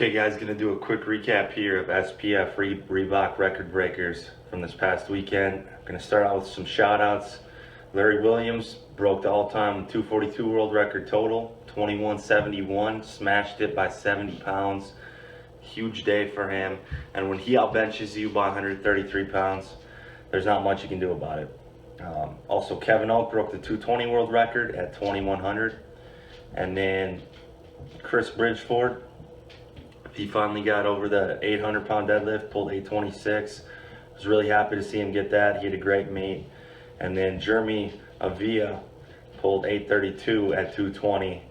Okay guys, gonna do a quick recap here of SPF Reebok Record Breakers from this past weekend. I'm gonna start out with some shout outs. Larry Williams broke the all-time 242 world record total, 2171, smashed it by 70 pounds. Huge day for him. And when he outbenches you by 133 pounds, there's not much you can do about it. Also, Kevin Oak broke the 220 world record at 2100. And then Chris Bridgeford, he finally got over the 800 pound deadlift, pulled 826. I was really happy to see him get that. He had a great meet. And then Jeremy Avila pulled 832 at 220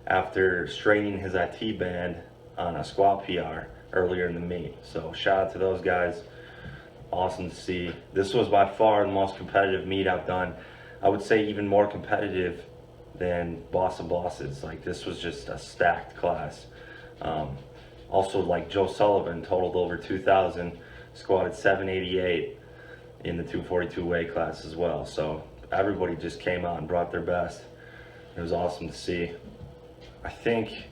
after straining his IT band on a squat PR earlier in the meet. So shout out to those guys. Awesome to see. This was by far the most competitive meet I've done. I would say even more competitive than Boss of Bosses. Like, this was just a stacked class. Also, like, Joe Sullivan totaled over 2,000, squatted 788 in the 242 weight class as well. So everybody just came out and brought their best. It was awesome to see. I think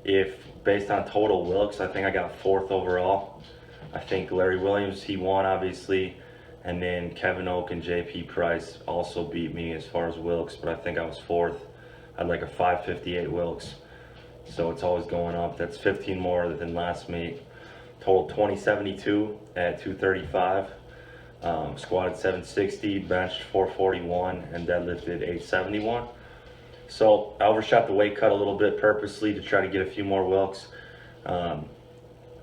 if based on total Wilks, I think I got 4th overall. I think Larry Williams, he won obviously, and then Kevin Oak and JP Price also beat me as far as Wilks, but I think I was 4th. I had like a 558 Wilks. So it's always going up. That's 15 more than last meet. Total 2072 at 235. Squatted 760, benched 441, and deadlifted 871. So I overshot the weight cut a little bit purposely to try to get a few more Wilks.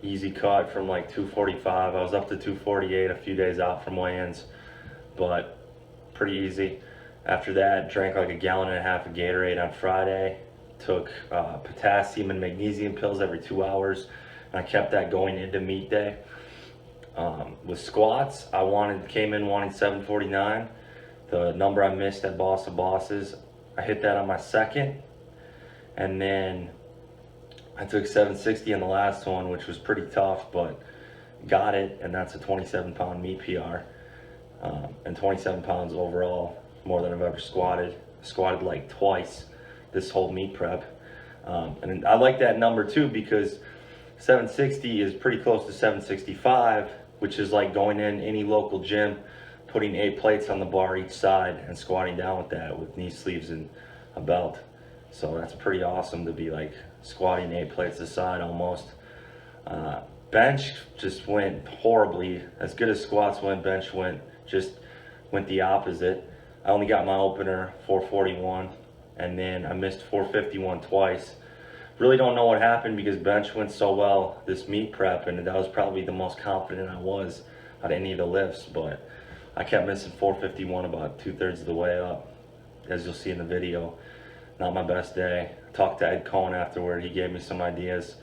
Easy cut from like 245. I was up to 248 a few days out from weigh-ins, but pretty easy. After that, drank like a gallon and a half of Gatorade on Friday. Took potassium and magnesium pills every 2 hours, and I kept that going into meet day. With squats, I came in wanting 749. The number I missed at Boss of Bosses, I hit that on my second, and then I took 760 in the last one, which was pretty tough, but got it, and that's a 27 pound meet PR, and 27 pounds overall, more than I've ever squatted. Squatted like twice this whole meet prep, and I like that number too, because 760 is pretty close to 765, which is like going in any local gym, putting 8 plates on the bar each side and squatting down with that with knee sleeves and a belt. So that's pretty awesome to be like squatting 8 plates aside almost. Bench just went horribly. As good as squats went, bench went the opposite. I only got my opener 441, and then I missed 451 twice. Really don't know what happened, because bench went so well this meet prep, and that was probably the most confident I was out of any of the lifts, but I kept missing 451 about 2/3 of the way up, as you'll see in the video. Not my best day. I talked to Ed Cohen afterward. He gave me some ideas.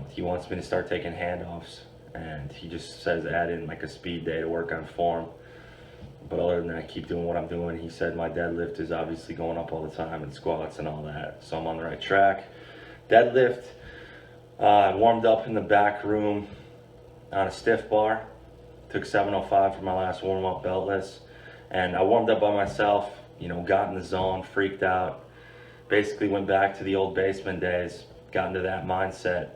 He wants me to start taking handoffs, and he just says add in like a speed day to work on form. But other than that, keep doing what I'm doing. He said my deadlift is obviously going up all the time, and squats and all that, so I'm on the right track. Deadlift, I warmed up in the back room on a stiff bar. Took 705 for my last warm-up beltless, and I warmed up by myself, got in the zone, freaked out, basically went back to the old basement days, got into that mindset,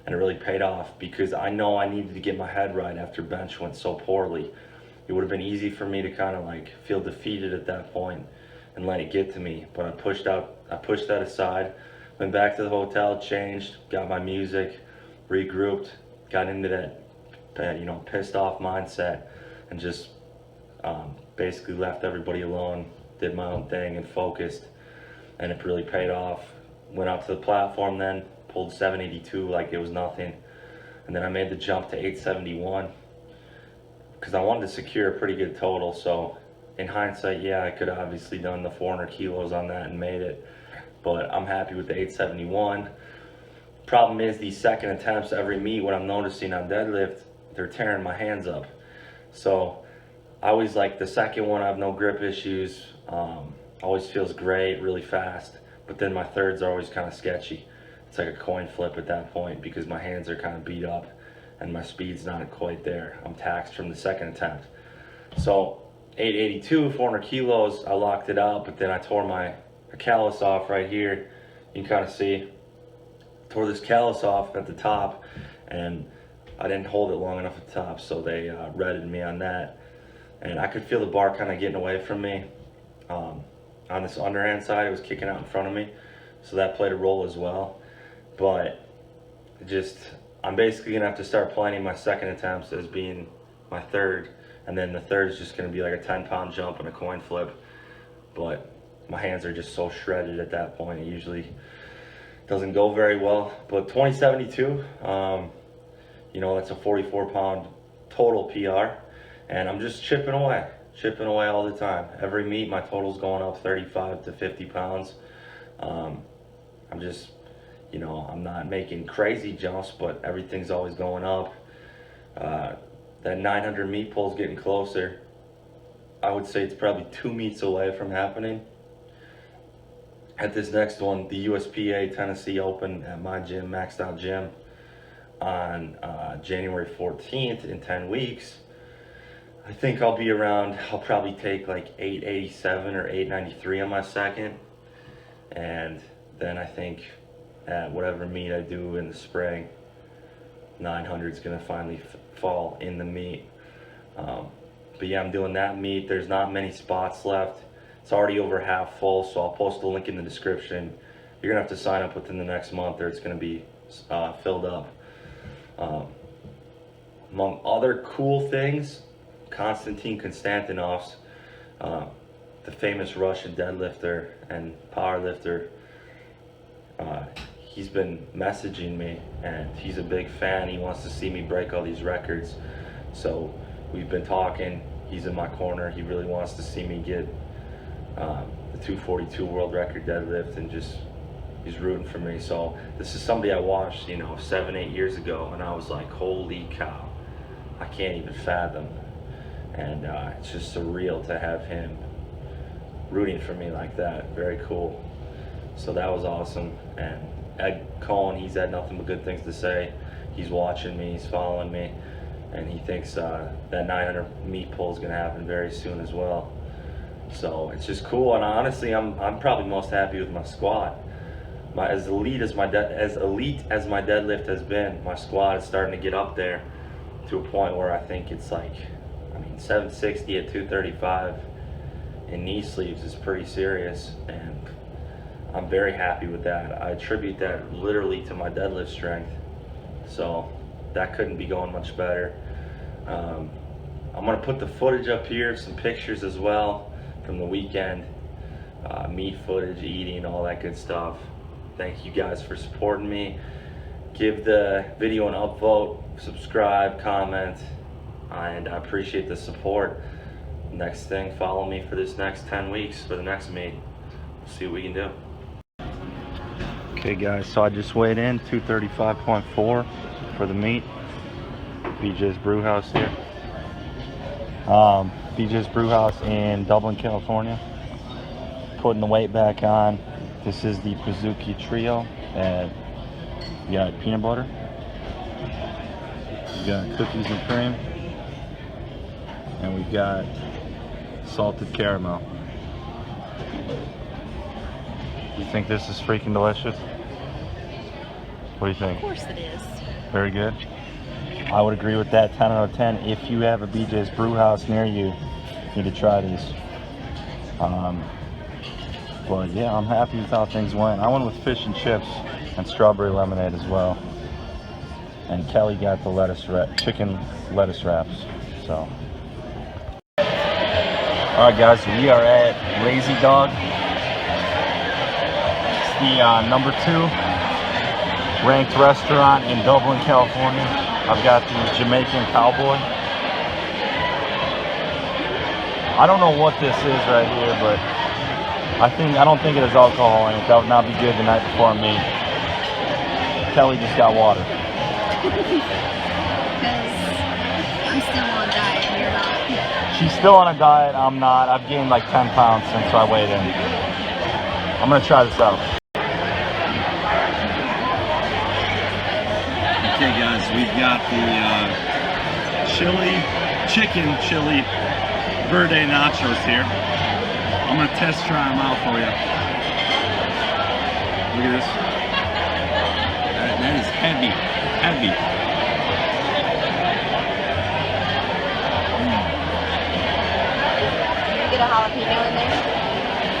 and it really paid off, because I know I needed to get my head right after bench went so poorly. It would have been easy for me to kind of like feel defeated at that point and let it get to me, but I pushed that aside, went back to the hotel, changed, got my music, regrouped, got into that pissed off mindset, and just basically left everybody alone, did my own thing and focused, and it really paid off. Went out to the platform then, pulled 782 like it was nothing, and then I made the jump to 871 because I wanted to secure a pretty good total. So in hindsight, yeah, I could have obviously done the 400 kilos on that and made it, but I'm happy with the 871. Problem is, these second attempts every meet, what I'm noticing on deadlift, they're tearing my hands up. So I always like the second one, I have no grip issues, always feels great, really fast, but then my thirds are always kind of sketchy. It's like a coin flip at that point, because my hands are kind of beat up and my speed's not quite there. I'm taxed from the second attempt. So 882, 400 kilos, I locked it out, but then I tore my callus off right here. You can kind of see tore this callus off at the top, and I didn't hold it long enough at the top, so they redded me on that. And I could feel the bar kind of getting away from me. On this underhand side, it was kicking out in front of me, so that played a role as well. But I'm basically gonna have to start planning my second attempts as being my third, and then the third is just gonna be like a 10-pound jump and a coin flip. But my hands are just so shredded at that point, it usually doesn't go very well. But 2072, you know, that's a 44-pound total PR, and I'm just chipping away all the time. Every meet, my total's going up 35 to 50 pounds. I'm just, you know, I'm not making crazy jumps, but everything's always going up. That 900 meet pull's getting closer. I would say it's probably 2 meets away from happening. At this next one, the USPA Tennessee Open at my gym, Maxed Out Gym, on January 14th in 10 weeks. I think I'll be around, I'll probably take like 887 or 893 on my second. And then I think at whatever meet I do in the spring, 900 is gonna finally fall in the meet. But yeah, I'm doing that meet. There's not many spots left. It's already over half full, so I'll post a link in the description. You're gonna have to sign up within the next month or it's gonna be filled up. Among other cool things, Konstantin Konstantinov's, the famous Russian deadlifter and powerlifter, he's been messaging me and he's a big fan. He wants to see me break all these records. So we've been talking. He's in my corner. He really wants to see me get the 242 world record deadlift, and just he's rooting for me. So this is somebody I watched, you know, 7-8 years ago, and I was like, holy cow, I can't even fathom. And it's just surreal to have him rooting for me like that. Very cool. So that was awesome. And Ed Cohen, he's had nothing but good things to say. He's watching me, he's following me, and he thinks that 900 meet pull is gonna happen very soon as well. So it's just cool, and honestly, I'm probably most happy with my squat. As elite as my deadlift has been, my squat is starting to get up there to a point where I think it's like, I mean, 760 at 235 in knee sleeves is pretty serious, and I'm very happy with that. I attribute that literally to my deadlift strength, so that couldn't be going much better. I'm gonna put the footage up here, some pictures as well from the weekend, meat footage, eating, all that good stuff. Thank you guys for supporting me. Give the video an upvote, subscribe, comment, and I appreciate the support. Next thing, follow me for this next 10 weeks for the next meet. See what we can do. Okay guys, so I just weighed in 235.4 for the meet. BJ's Brewhouse here. BJ's Brewhouse in Dublin, California. Putting the weight back on. This is the Pazuki Trio, and you got peanut butter, you got cookies and cream, and we've got salted caramel. You think this is freaking delicious? What do you think? Of course it is. Very good. I would agree with that. 10 out of 10. If you have a BJ's Brewhouse near you, you need to try these. But yeah, I'm happy with how things went. I went with fish and chips and strawberry lemonade as well. And Kelly got the chicken lettuce wraps. So. All right, guys, we are at Lazy Dog. It's the number 2 ranked restaurant in Dublin, California. I've got the Jamaican Cowboy. I don't know what this is right here, but I don't think it has alcohol in it. That would not be good the night before a meet. Kelly just got water. Because I'm still on a diet and you're not. She's still on a diet, I'm not. I've gained like 10 pounds since I weighed in. I'm gonna try this out. Okay guys, we've got the chicken chili verde nachos here. I'm gonna test try them out for you. Look at this. heavy. Get a jalapeno in there.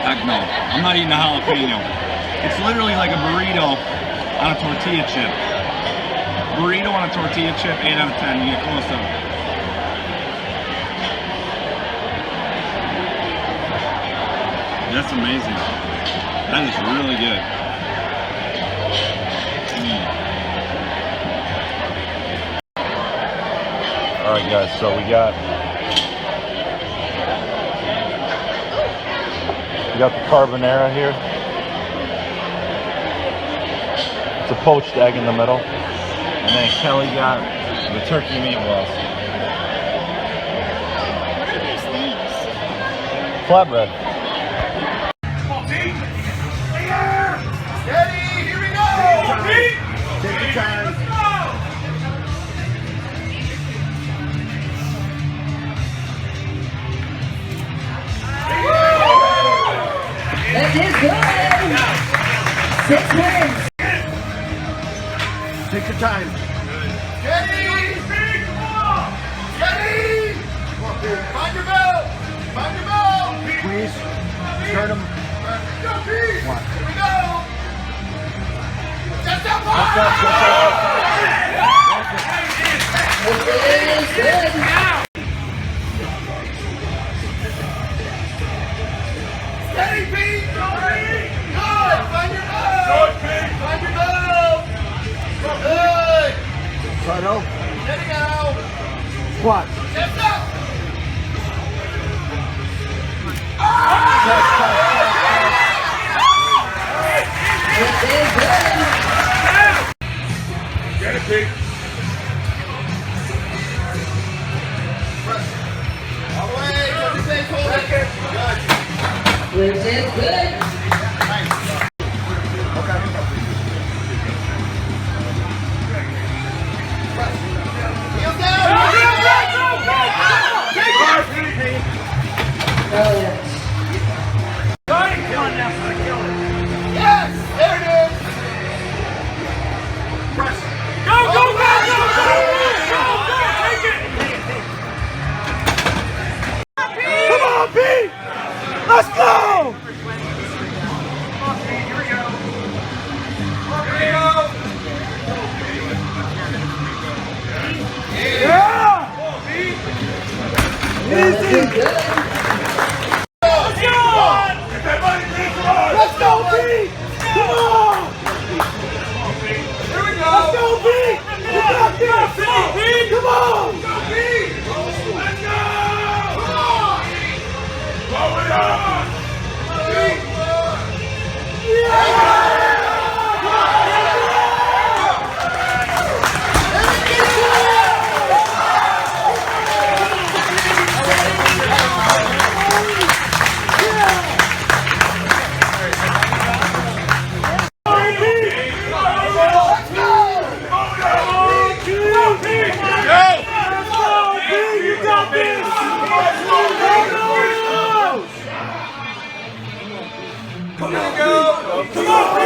Heck no, I'm not eating a jalapeno. It's literally like a burrito on a tortilla chip. Burrito on a tortilla chip, 8 out of 10. You get close to it. That's amazing. That is really good. All right, guys. So we got the carbonara here. It's a poached egg in the middle, and then Kelly got the turkey meatballs. What are these things? Flatbread. Steady, here we go! Take your time. That is good. 6 wins. Take your time. Steady! Steady! Find your belt! Find your belt! Please, turn them. Here we go! Just up high! It is good. Steady, Pete! Good! Find your belt! Find your belt! Good! Right, Steady now! squat. Chest up! It is good. Get it, Pete! All the way! Hold your face, hold it! Good! It is good. Heels down! Brilliant. Yes! There it is! Press! Go, go, go, go! Take it! Come on, Pete! Let's go! Here we go! Here we go! Yeah! Easy! Let's go! Let's go, Pete! Come on! Here we go! Let's go, Pete! You got this! Come on! Go, Pete! Let's go! Come on! Blow it up! Pete! Let's go! You got this! Come on, go! Come on,